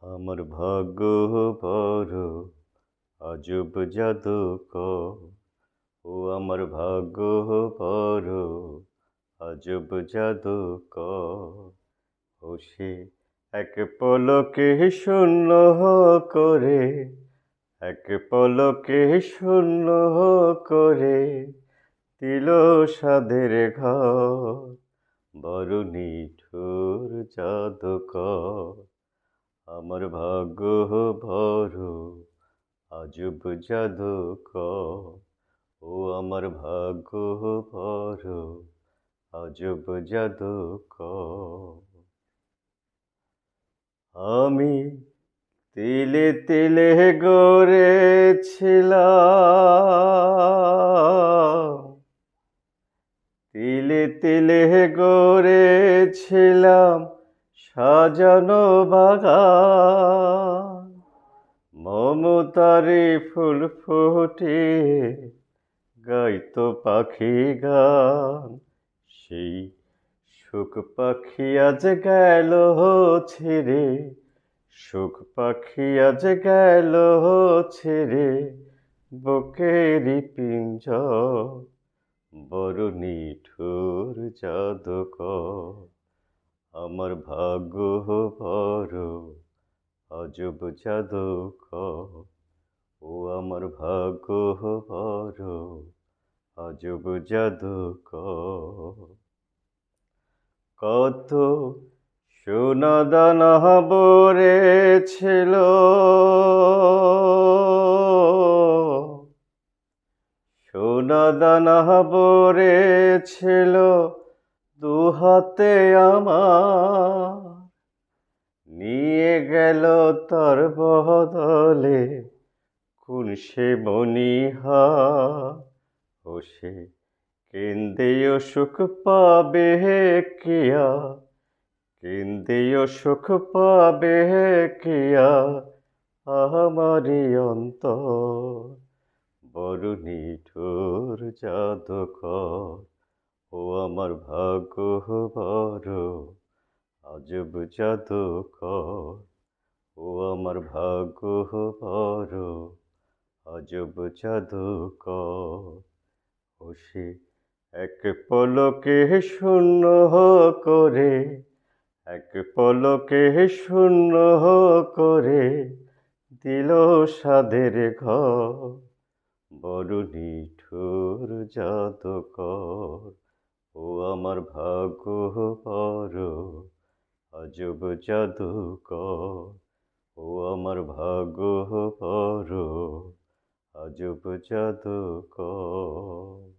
আমার ভাগ্য বড় আজব জাদুকর। ও আমার ভাগ্য বড় আজব জাদুকর। ও সে এক পলকে শূন্য করে, এক পলকে শূন্য করে দিল সাধের ঘর। বড় নিঠুর জাদুকর। আমার ভাগ্য বড় আজব জাদুকর। ও আমার ভাগ্য বড় আজব জাদুকর। আমি তিলে তিলে গড়েছিলাম, তিলে তিলে গড়েছিলাম সাজানো বাগান। মমতারে ফুল ফুটিয়ে গাইতো পাখি গান। সেই সুখ পাখি আজ গেল ছেড়ে, সুখ পাখি আজ গেল ছেড়ে বুকেরই পিঞ্জর। বড় নিঠুর জাদুকর। আমার ভাগ্য বড় আজব জাদুকর। ও আমার ভাগ্য বড় আজব জাদুকর। কত সোনা দানা ভরেছিল, সোনা দানা ভরেছিল দুহাতে আমার। নিয়ে গেল তার বদলে কোন সে মণিহার। ও সে কেন্দ্রেও সুখ পাবে কিয়া, কেন্দ্রেও সুখ পাবে কিয়া আমারই অন্তর। বড় নিঠুর জাদুকর। ও আমার ভাগ্য বড় আজব জাদুকর। ও আমার ভাগ্য বড় আজব জাদুকর। ও সে এক পলকে শূন্য করে, এক পলকে শূন্য করে দিল সাধের ঘর। বড় নিঠুর জাদুকর। ও আমার ভাগ্য বড় আজব জাদুকর। ও আমার ভাগ্য বড় আজব জাদুকর।